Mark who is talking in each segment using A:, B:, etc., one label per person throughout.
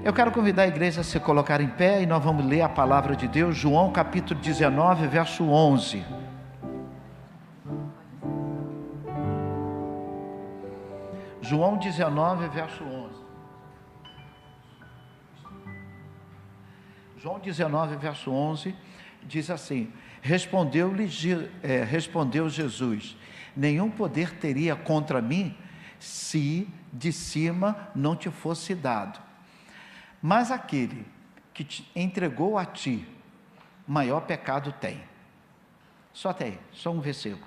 A: Eu quero convidar a igreja a se colocar em pé e nós vamos ler a palavra de Deus, João capítulo 19, verso 11. João 19, verso 11. João 19, verso 11, diz assim: respondeu Jesus: nenhum poder teria contra mim, se de cima não te fosse dado. Mas aquele que te entregou a ti, maior pecado tem. Só até aí, só um versículo.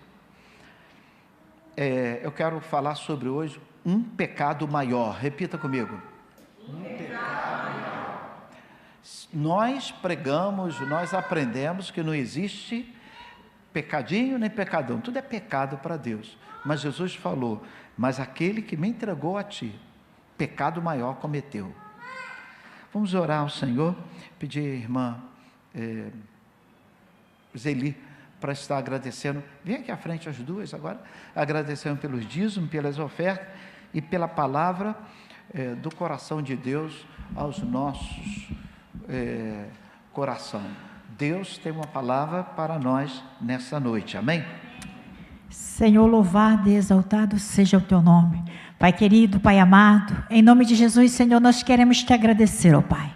A: Eu quero falar sobre hoje um pecado maior. Repita comigo. Um pecado maior. Nós pregamos, nós aprendemos que não existe pecadinho nem pecadão. Tudo é pecado para Deus. Mas Jesus falou: mas aquele que me entregou a ti, pecado maior cometeu. Vamos orar ao Senhor, pedir a irmã Zeli para estar agradecendo. Vem aqui à frente as duas agora, agradecendo pelos dízimos, pelas ofertas e pela palavra do coração de Deus aos nossos coração. Deus tem uma palavra para nós nessa noite, amém?
B: Senhor, louvado e exaltado seja o teu nome. Pai querido, Pai amado, em nome de Jesus, Senhor, nós queremos te agradecer, ó Pai.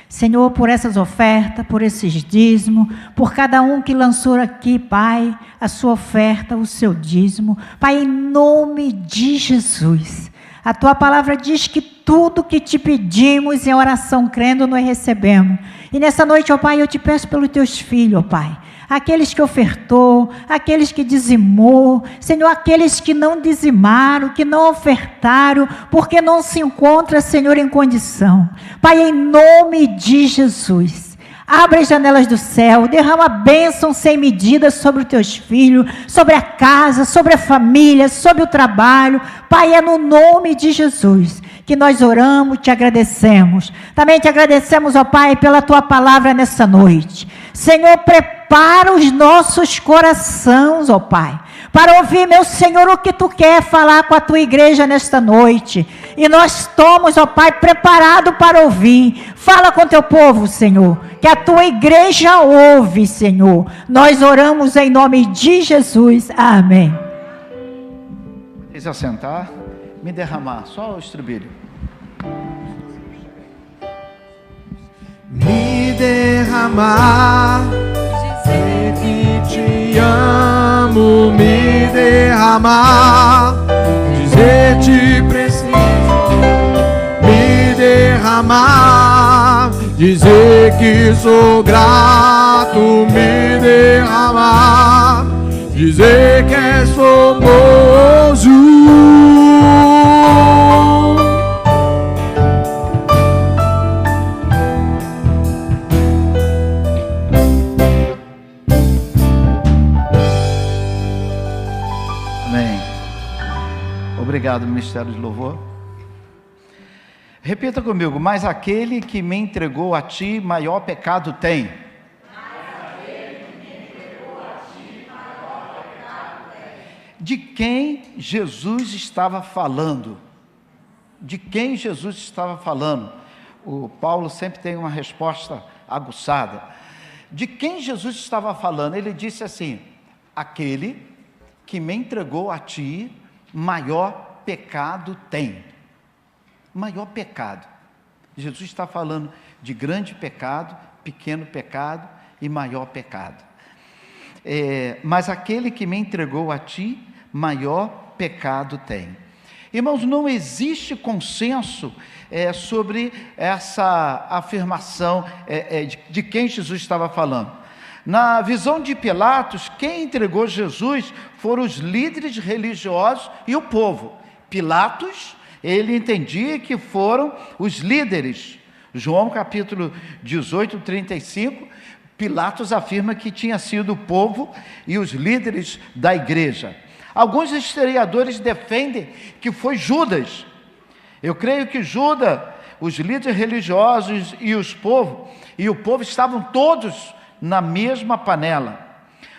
B: Senhor, por essas ofertas, por esses dízimos, por cada um que lançou aqui, Pai, a sua oferta, o seu dízimo. Pai, em nome de Jesus, a tua palavra diz que tudo que te pedimos em oração, crendo, nós recebemos. E nessa noite, ó Pai, eu te peço pelos teus filhos, ó Pai. Aqueles que ofertou, aqueles que dizimou, Senhor, aqueles que não dizimaram, que não ofertaram, porque não se encontra, Senhor, em condição. Pai, em nome de Jesus, abre as janelas do céu, derrama bênção sem medida sobre os teus filhos, sobre a casa, sobre a família, sobre o trabalho. Pai, é no nome de Jesus que nós oramos, te agradecemos. Também te agradecemos, ó Pai, pela tua palavra nessa noite. Senhor, prepara os nossos corações, ó Pai, para ouvir, meu Senhor, o que tu quer falar com a tua igreja nesta noite. E nós estamos, ó Pai, preparados para ouvir. Fala com teu povo, Senhor, que a tua igreja ouve, Senhor. Nós oramos em nome de Jesus. Amém.
A: Precisa sentar, me derramar, só o estribilho.
C: Me derramar, dizer que te amo, me derramar, dizer te preciso, me derramar, dizer que sou grato, me derramar, dizer que és famoso.
A: Obrigado, Ministério de Louvor. Repita comigo: mas aquele que me entregou a ti, maior pecado tem. De quem Jesus estava falando? De quem Jesus estava falando? O Paulo sempre tem uma resposta aguçada. De quem Jesus estava falando? Ele disse assim: aquele que me entregou a ti, maior pecado tem. Maior pecado. Jesus está falando de grande pecado, pequeno pecado e maior pecado. Mas aquele que me entregou a ti, maior pecado tem. Irmãos, não existe consenso sobre essa afirmação de quem Jesus estava falando. Na visão de Pilatos, quem entregou Jesus foram os líderes religiosos e o povo. Pilatos, ele entendia que foram os líderes. João capítulo 18, 35, Pilatos afirma que tinha sido o povo e os líderes da igreja. Alguns historiadores defendem que foi Judas. Eu creio que Judas, os líderes religiosos e o povo estavam todos na mesma panela.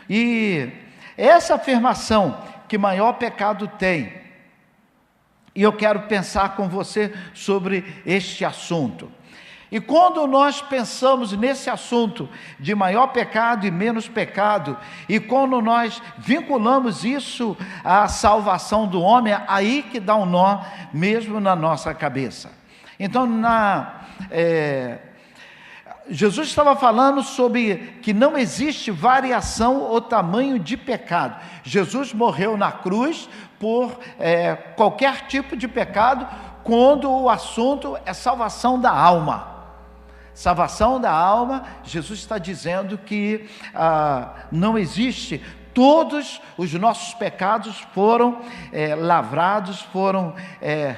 A: E essa afirmação que maior pecado tem, e eu quero pensar com você sobre este assunto. E quando nós pensamos nesse assunto de maior pecado e menos pecado, e quando nós vinculamos isso à salvação do homem, é aí que dá um nó mesmo na nossa cabeça. Então, Jesus estava falando sobre que não existe variação ou tamanho de pecado. Jesus morreu na cruz por qualquer tipo de pecado, quando o assunto é salvação da alma. Salvação da alma, Jesus está dizendo que não existe, todos os nossos pecados foram lavrados, foram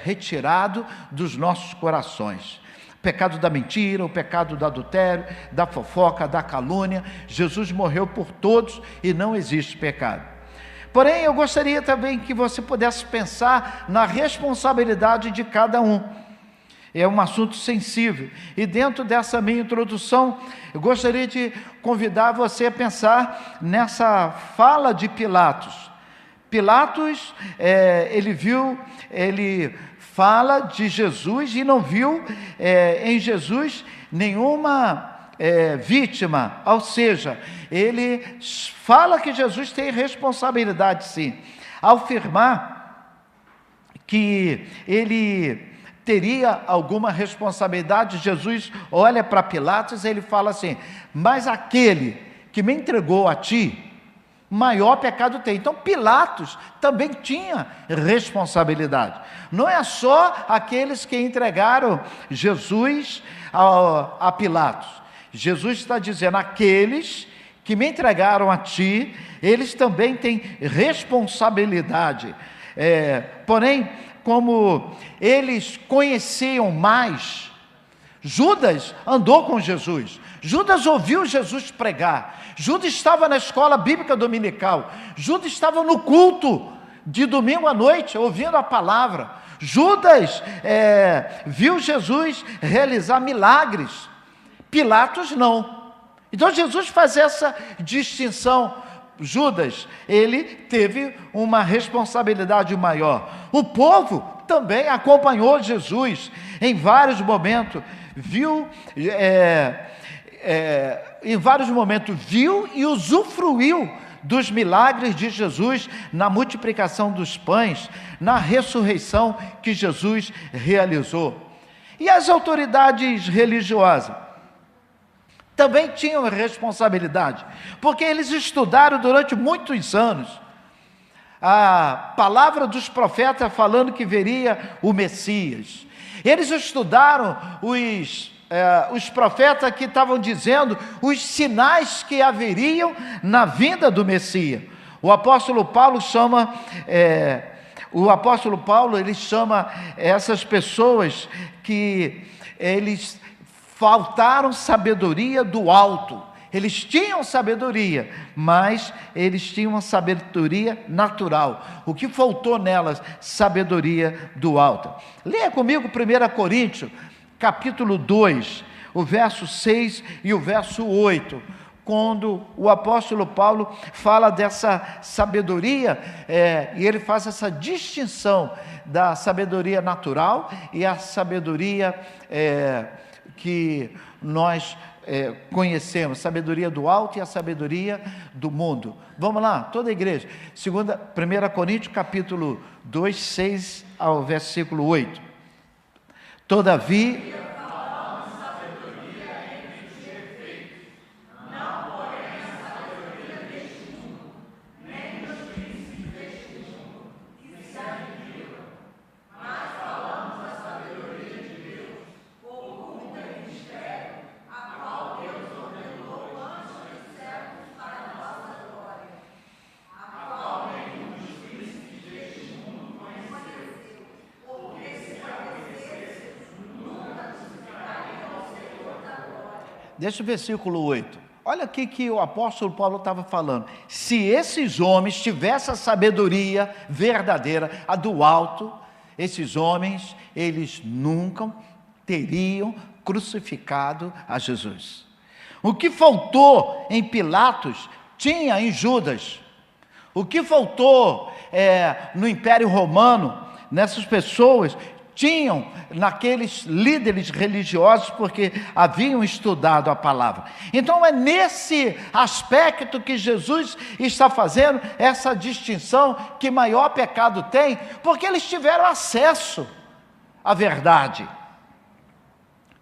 A: retirados dos nossos corações. O pecado da mentira, o pecado do adultério, da fofoca, da calúnia, Jesus morreu por todos e não existe pecado. Porém, eu gostaria também que você pudesse pensar na responsabilidade de cada um. É um assunto sensível. E dentro dessa minha introdução, eu gostaria de convidar você a pensar nessa fala de Pilatos. Pilatos, ele fala de Jesus e não viu em Jesus nenhuma vítima. Ou seja, ele fala que Jesus tem responsabilidade, sim. Ao afirmar que ele teria alguma responsabilidade, Jesus olha para Pilatos e ele fala assim: mas aquele que me entregou a ti, maior pecado tem. Então Pilatos também tinha responsabilidade. Não é só aqueles que entregaram Jesus a Pilatos. Jesus está dizendo: aqueles que me entregaram a ti, eles também têm responsabilidade. Porém, como eles conheciam mais, Judas andou com Jesus, Judas ouviu Jesus pregar, Judas estava na escola bíblica dominical, Judas estava no culto de domingo à noite, ouvindo a palavra, Judas viu Jesus realizar milagres, Pilatos não. Então Jesus faz essa distinção. Judas, ele teve uma responsabilidade maior. O povo também acompanhou Jesus em vários momentos, viu e usufruiu dos milagres de Jesus, na multiplicação dos pães, na ressurreição que Jesus realizou. E as autoridades religiosas também tinham responsabilidade, porque eles estudaram durante muitos anos a palavra dos profetas falando que viria o Messias. Eles estudaram os profetas que estavam dizendo os sinais que haveriam na vinda do Messias. O apóstolo Paulo chama essas pessoas que eles faltaram sabedoria do alto. Eles tinham sabedoria, mas eles tinham uma sabedoria natural. O que faltou nelas? Sabedoria do alto. Leia comigo 1 Coríntios, capítulo 2, o verso 6 e o verso 8. Quando o apóstolo Paulo fala dessa sabedoria, e ele faz essa distinção da sabedoria natural e a sabedoria que nós conhecemos, sabedoria do alto e a sabedoria do mundo. Vamos lá, toda a igreja. 1 Coríntios, capítulo 2, 6 ao versículo 8. Todavia, deixa o versículo 8. Olha aqui que o apóstolo Paulo estava falando. Se esses homens tivessem a sabedoria verdadeira, a do alto, esses homens, eles nunca teriam crucificado a Jesus. O que faltou em Pilatos, tinha em Judas. O que faltou no Império Romano, nessas pessoas, tinham naqueles líderes religiosos, porque haviam estudado a palavra. Então é nesse aspecto que Jesus está fazendo essa distinção, que maior pecado tem, porque eles tiveram acesso à verdade.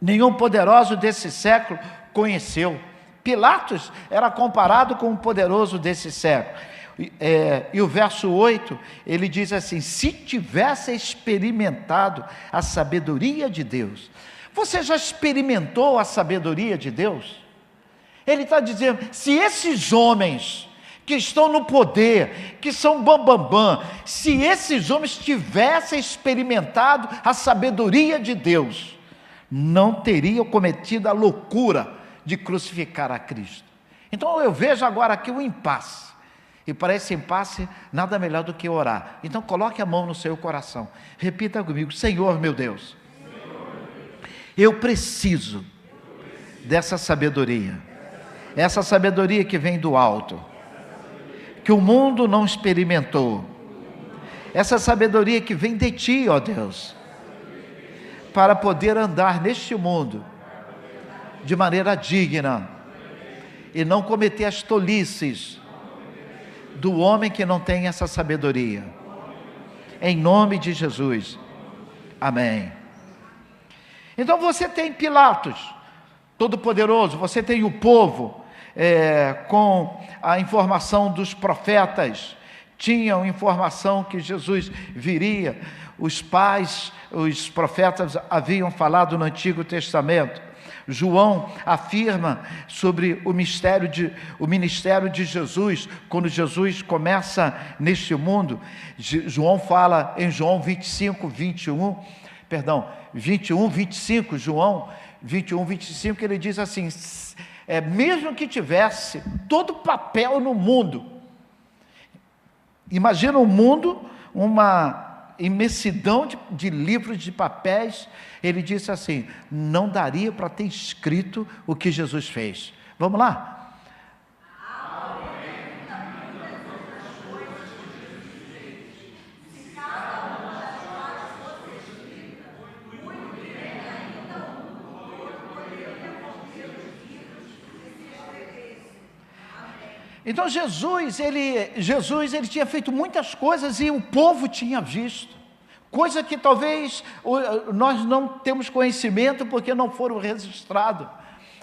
A: Nenhum poderoso desse século conheceu. Pilatos era comparado com um poderoso desse século. E o verso 8, ele diz assim: se tivesse experimentado a sabedoria de Deus. Você já experimentou a sabedoria de Deus? Ele está dizendo, se esses homens que estão no poder, que são bambambam, se esses homens tivessem experimentado a sabedoria de Deus, não teriam cometido a loucura de crucificar a Cristo. Então eu vejo agora aqui um impasse. E para esse impasse, nada melhor do que orar. Então coloque a mão no seu coração. Repita comigo: Senhor meu Deus, eu preciso dessa sabedoria. Essa sabedoria que vem do alto, que o mundo não experimentou. Essa sabedoria que vem de Ti, ó Deus, para poder andar neste mundo de maneira digna e não cometer as tolices do homem que não tem essa sabedoria. Em nome de Jesus. Amém. Então você tem Pilatos, todo-poderoso, você tem o povo com a informação dos profetas, tinham informação que Jesus viria, os pais, os profetas haviam falado no Antigo Testamento. João afirma sobre o ministério de Jesus, quando Jesus começa neste mundo. João fala em João 21, 25, João 21, 25, ele diz assim, mesmo que tivesse todo papel no mundo, imagina um mundo, uma imensidão de livros, de papéis, ele disse assim, não daria para ter escrito o que Jesus fez. Vamos lá? Então Jesus ele tinha feito muitas coisas e o povo tinha visto, coisa que talvez nós não temos conhecimento porque não foram registrados,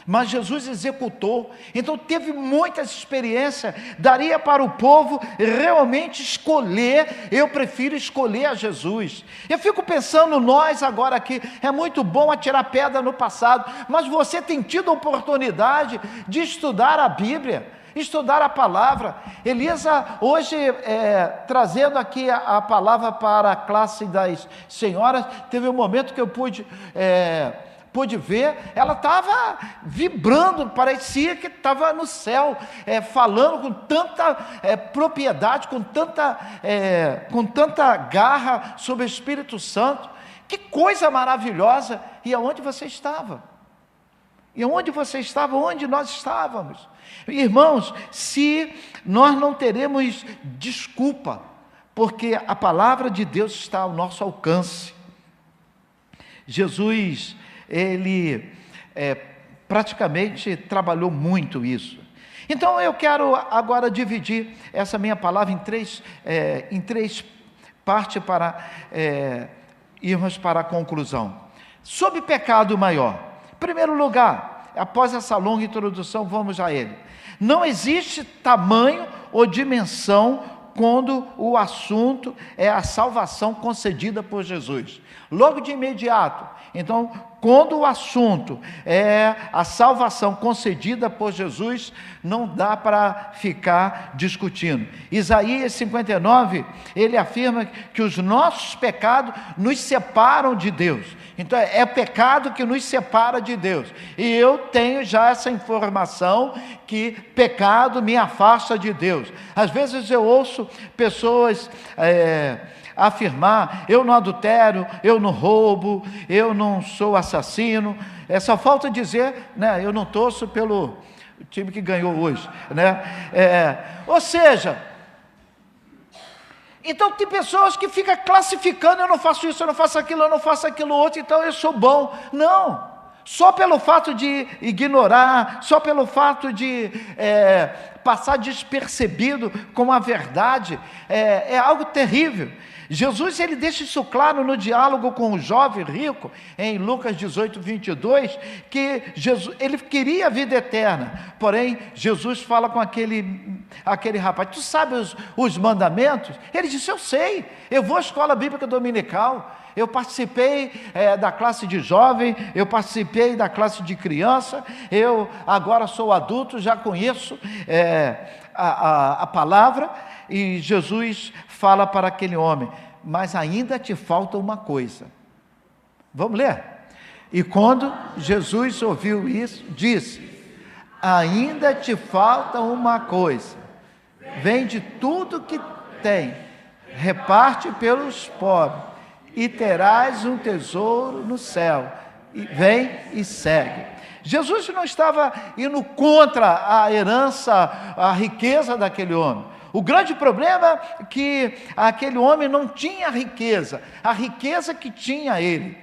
A: mas Jesus executou. Então teve muitas experiências. Daria para o povo realmente escolher. Eu prefiro escolher a Jesus. Eu fico pensando, nós agora aqui, é muito bom atirar pedra no passado, mas você tem tido a oportunidade de estudar a Bíblia, estudar a palavra. Elisa hoje trazendo aqui a palavra para a classe das senhoras, teve um momento que eu pude ver, ela estava vibrando, parecia que estava no céu, falando com tanta propriedade, com tanta garra sobre o Espírito Santo. Que coisa maravilhosa! E aonde você estava? E onde você estava? Onde nós estávamos? Irmãos, se nós não teremos desculpa, porque a palavra de Deus está ao nosso alcance. Jesus, ele praticamente trabalhou muito isso. Então eu quero agora dividir essa minha palavra em três partes para irmos para a conclusão. Sobre pecado maior. Em primeiro lugar, após essa longa introdução, vamos a ele. Não existe tamanho ou dimensão quando o assunto é a salvação concedida por Jesus. Logo de imediato, então, quando o assunto é a salvação concedida por Jesus, não dá para ficar discutindo. Isaías 59, ele afirma que os nossos pecados nos separam de Deus. Então é pecado que nos separa de Deus. E eu tenho já essa informação que pecado me afasta de Deus. Às vezes eu ouço pessoas afirmar, eu não adultero, eu não roubo, eu não sou assassino. Só falta dizer, né, eu não torço pelo time que ganhou hoje, né? Ou seja, Então tem pessoas que ficam classificando, eu não faço isso, eu não faço aquilo outro, então eu sou bom. Não, só pelo fato de ignorar, só pelo fato de passar despercebido com a verdade, é algo terrível. Jesus, ele deixa isso claro no diálogo com o jovem rico, em Lucas 18, 22, que ele queria a vida eterna, porém, Jesus fala com aquele rapaz, tu sabe os mandamentos? Ele disse, eu sei, eu vou à escola bíblica dominical, eu participei da classe de jovem, eu participei da classe de criança, eu agora sou adulto, já conheço a palavra. E Jesus fala para aquele homem, mas ainda te falta uma coisa. Vamos ler? E quando Jesus ouviu isso, disse, ainda te falta uma coisa, vende tudo que tem, reparte pelos pobres, e terás um tesouro no céu, e vem e segue. Jesus não estava indo contra a herança, a riqueza daquele homem. O grande problema é que aquele homem não tinha riqueza, a riqueza que tinha ele.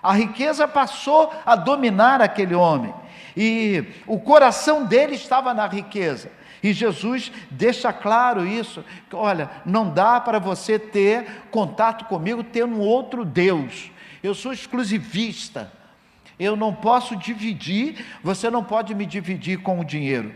A: A riqueza passou a dominar aquele homem, e o coração dele estava na riqueza. E Jesus deixa claro isso, que, olha, não dá para você ter contato comigo tendo um outro Deus. Eu sou exclusivista, eu não posso dividir, você não pode me dividir com o dinheiro.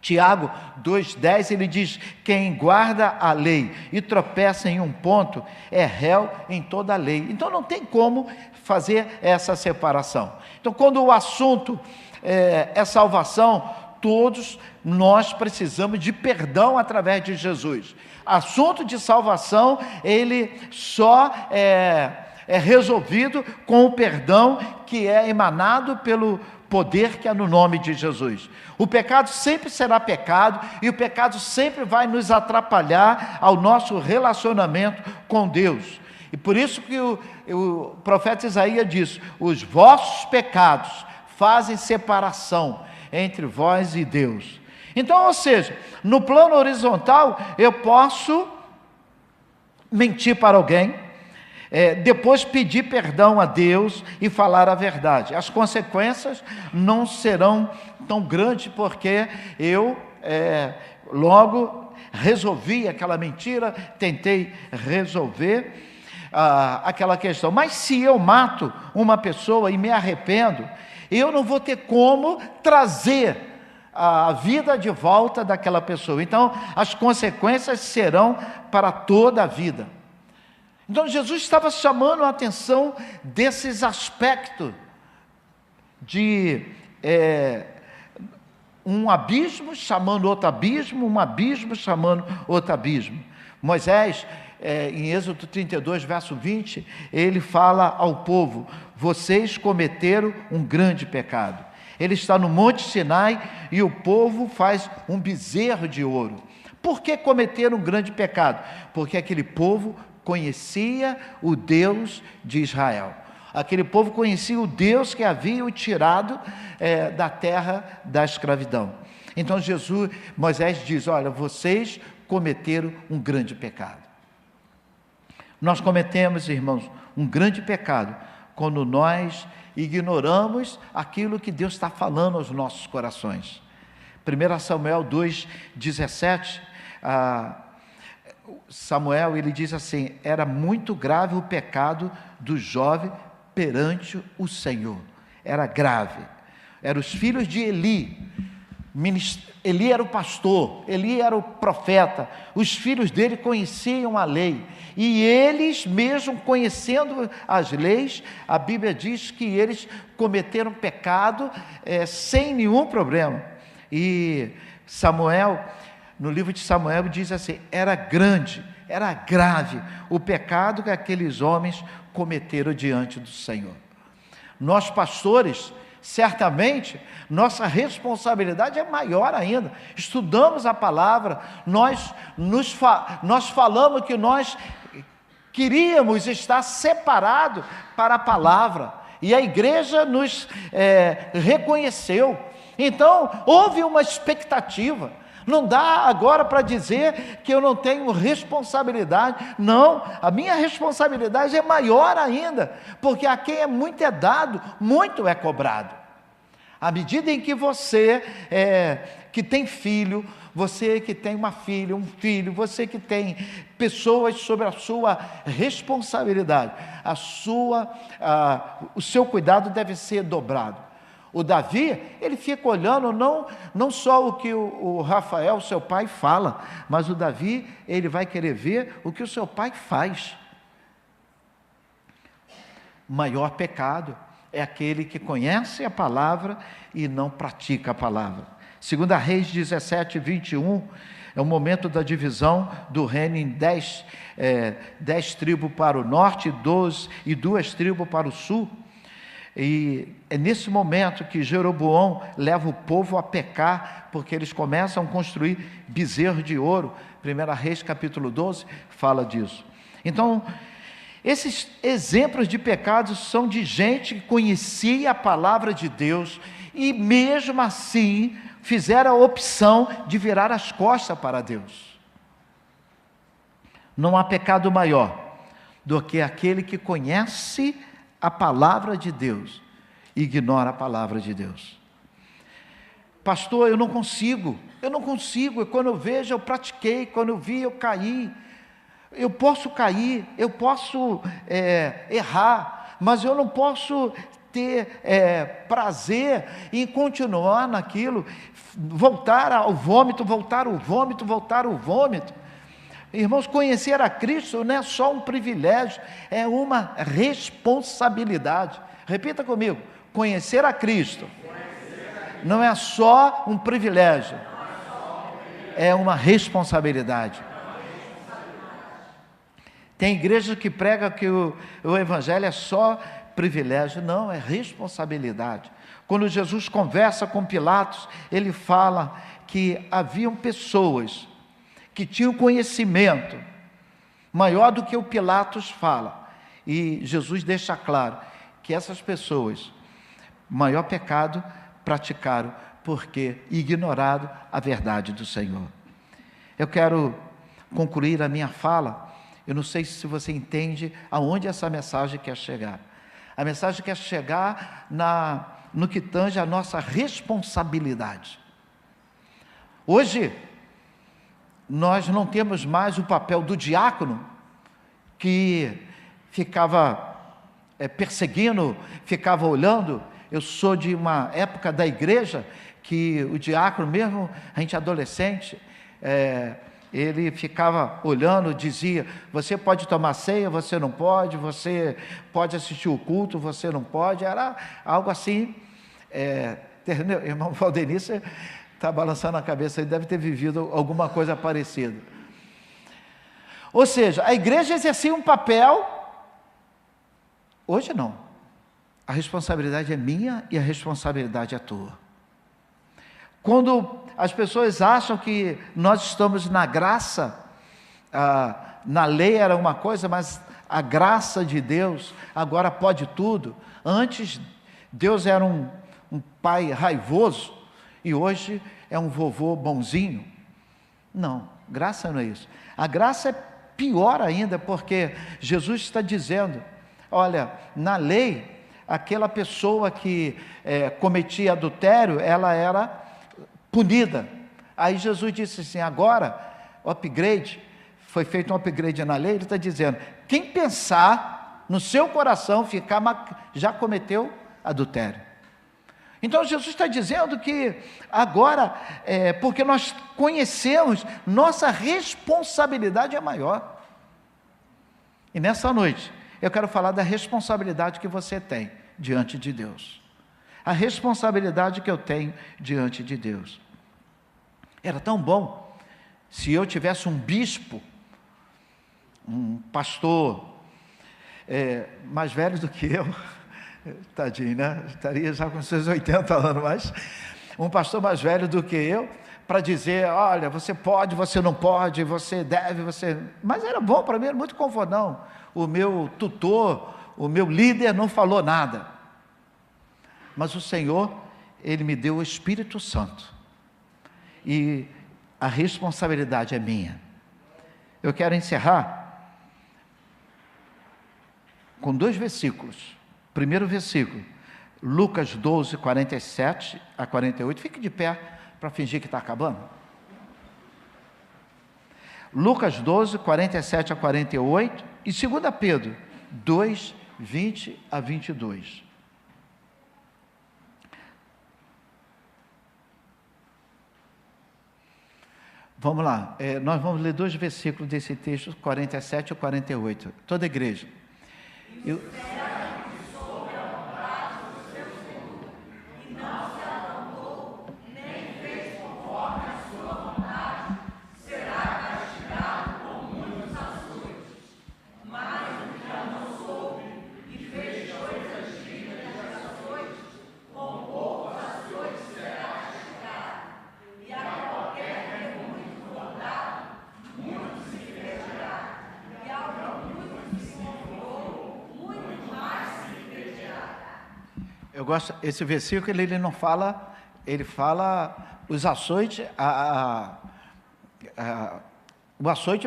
A: Tiago 2,10, ele diz, quem guarda a lei e tropeça em um ponto, é réu em toda a lei. Então não tem como fazer essa separação. Então quando o assunto é salvação, todos nós precisamos de perdão através de Jesus. Assunto de salvação, ele só é resolvido com o perdão que é emanado pelo poder que é no nome de Jesus. O pecado sempre será pecado, e o pecado sempre vai nos atrapalhar ao nosso relacionamento com Deus. E por isso que o profeta Isaías diz, os vossos pecados fazem separação entre vós e Deus. Então, ou seja, no plano horizontal, eu posso mentir para alguém, depois pedir perdão a Deus e falar a verdade. As consequências não serão tão grandes, porque eu logo resolvi aquela mentira, tentei resolver aquela questão. Mas se eu mato uma pessoa e me arrependo, eu não vou ter como trazer a vida de volta daquela pessoa. Então, as consequências serão para toda a vida. Então, Jesus estava chamando a atenção desses aspectos de um abismo chamando outro abismo, um abismo chamando outro abismo. Moisés, em Êxodo 32, verso 20, ele fala ao povo, vocês cometeram um grande pecado. Ele está no Monte Sinai e o povo faz um bezerro de ouro. Por que cometeram um grande pecado? Porque aquele povo conhecia o Deus de Israel. Aquele povo conhecia o Deus que havia o tirado da terra da escravidão. Então Moisés diz, olha, vocês cometeram um grande pecado. Nós cometemos, irmãos, um grande pecado quando nós ignoramos aquilo que Deus está falando aos nossos corações. 1 Samuel 2,17, Samuel, ele diz assim, era muito grave o pecado do jovem perante o Senhor. Era grave. Eram os filhos de Eli. Eli era o pastor, Eli era o profeta, os filhos dele conheciam a lei, e eles mesmo conhecendo as leis, a Bíblia diz que eles cometeram pecado sem nenhum problema. E Samuel, no livro de Samuel, diz assim, era grande, era grave o pecado que aqueles homens cometeram diante do Senhor. Nós pastores, certamente, nossa responsabilidade é maior ainda. Estudamos a palavra, nós falamos que nós queríamos estar separados para a palavra, e a igreja nos reconheceu. Então, houve uma expectativa. Não dá agora para dizer que eu não tenho responsabilidade. Não, a minha responsabilidade é maior ainda, porque a quem é muito é dado, muito é cobrado. À medida em que você que tem filho, você que tem uma filha, um filho, você que tem pessoas sob a sua responsabilidade, o seu cuidado deve ser dobrado. O Davi, ele fica olhando não só o que o Rafael, seu pai, fala, mas o Davi, ele vai querer ver o que o seu pai faz. O maior pecado é aquele que conhece a palavra e não pratica a palavra. 2 Reis 17, 21, é o momento da divisão do reino em 10 tribos para o norte, 12 e 2 tribos para o sul. E é nesse momento que Jeroboão leva o povo a pecar, porque eles começam a construir bezerro de ouro. 1 Reis capítulo 12 fala disso. Então, esses exemplos de pecados são de gente que conhecia a palavra de Deus e mesmo assim fizeram a opção de virar as costas para Deus. Não há pecado maior do que aquele que conhece a palavra de Deus e ignora a palavra de Deus. Pastor, eu não consigo, quando eu vejo eu pratiquei, quando eu vi eu caí. Eu posso cair, eu posso errar, mas eu não posso ter prazer em continuar naquilo, voltar ao vômito. Irmãos, conhecer a Cristo não é só um privilégio, é uma responsabilidade. Repita comigo: conhecer a Cristo não é só um privilégio, é uma responsabilidade. Tem igreja que prega que o evangelho é só privilégio. Não, é responsabilidade. Quando Jesus conversa com Pilatos, ele fala que haviam pessoas que tinham conhecimento maior do que o Pilatos fala. E Jesus deixa claro que essas pessoas, maior pecado praticaram, porque ignoraram a verdade do Senhor. Eu quero concluir a minha fala. Eu não sei se você entende aonde essa mensagem quer chegar. A mensagem quer chegar no que tange a nossa responsabilidade. Hoje, nós não temos mais o papel do diácono, que ficava perseguindo, ficava olhando. Eu sou de uma época da igreja que o diácono, mesmo a gente adolescente, ele ficava olhando, dizia: você pode tomar ceia, você não pode, você pode assistir o culto, você não pode. Era algo assim, entendeu? Irmão Valdenice está balançando a cabeça, ele deve ter vivido alguma coisa parecida. Ou seja, a igreja exercia um papel. Hoje não. A responsabilidade é minha e a responsabilidade é tua. Quando as pessoas acham que nós estamos na graça, na lei era uma coisa, mas a graça de Deus agora pode tudo. Antes, Deus era um pai raivoso e hoje é um vovô bonzinho. Não, graça não é isso. A graça é pior ainda, porque Jesus está dizendo: olha, na lei, aquela pessoa que cometia adultério, ela era punida. Aí Jesus disse assim: agora, o upgrade, foi feito um upgrade na lei. Ele está dizendo: quem pensar no seu coração já cometeu adultério. Então Jesus está dizendo que agora, porque nós conhecemos, nossa responsabilidade é maior. E nessa noite, eu quero falar da responsabilidade que você tem diante de Deus. A responsabilidade que eu tenho diante de Deus. Era tão bom se eu tivesse um bispo, um pastor mais velho do que eu, tadinho, né? Estaria já com seus 80 anos, mas um pastor mais velho do que eu, para dizer: olha, você pode, você não pode, você deve, você... Mas era bom para mim, era muito confortável. O meu tutor, o meu líder não falou nada. Mas o Senhor, Ele me deu o Espírito Santo. E a responsabilidade é minha. Eu quero encerrar com 2 versículos. Primeiro versículo, Lucas 12, 47 a 48. Fique de pé para fingir que está acabando. Lucas 12, 47 a 48 e 2 Pedro 2, 20 a 22. Vamos lá, nós vamos ler 2 versículos desse texto, 47 e 48. Toda a igreja. Eu gosto, esse versículo ele não fala, ele fala os açoites, o açoite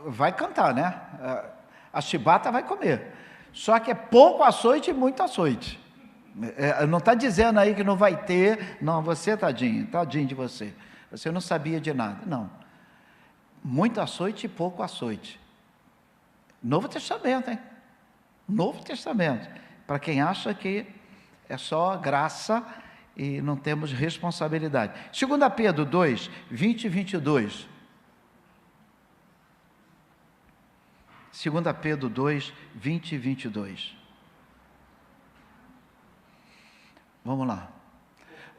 A: vai cantar, né? A chibata vai comer. Só que é pouco açoite e muito açoite. Não está dizendo aí que não vai ter, não, você tadinho de você. Você não sabia de nada, não. Muito açoite e pouco açoite. Novo Testamento, hein? Novo Testamento. Para quem acha que é só graça e não temos responsabilidade. 2 Pedro 2, 20 e 22. 2 Pedro 2, 20 e 22. Vamos lá.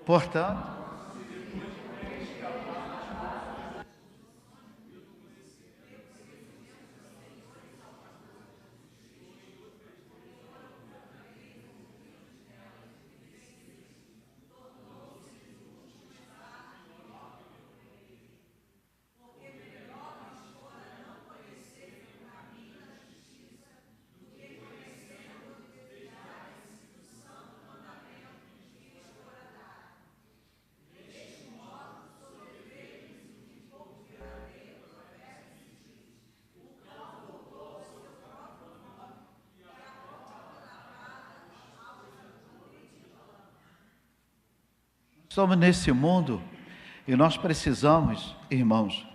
A: Portanto, estamos nesse mundo e nós precisamos, irmãos,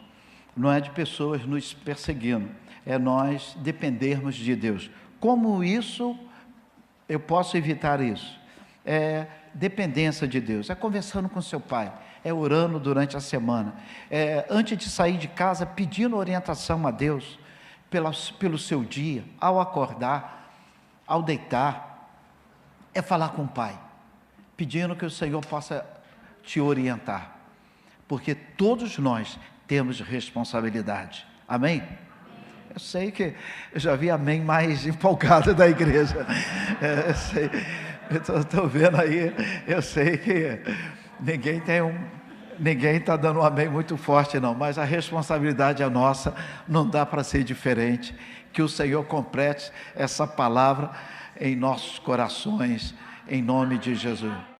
A: não é de pessoas nos perseguindo, é nós dependermos de Deus. Como isso, eu posso evitar isso? É dependência de Deus, é conversando com seu pai, é orando durante a semana, é antes de sair de casa pedindo orientação a Deus pelo seu dia, ao acordar, ao deitar, é falar com o pai, pedindo que o Senhor possa te orientar, porque todos nós temos responsabilidade, amém? Eu sei que eu já vi amém mais empolgado da igreja, eu sei, eu estou vendo aí, eu sei que ninguém está dando um amém muito forte não, mas a responsabilidade é nossa, não dá para ser diferente, que o Senhor complete essa palavra em nossos corações, em nome de Jesus.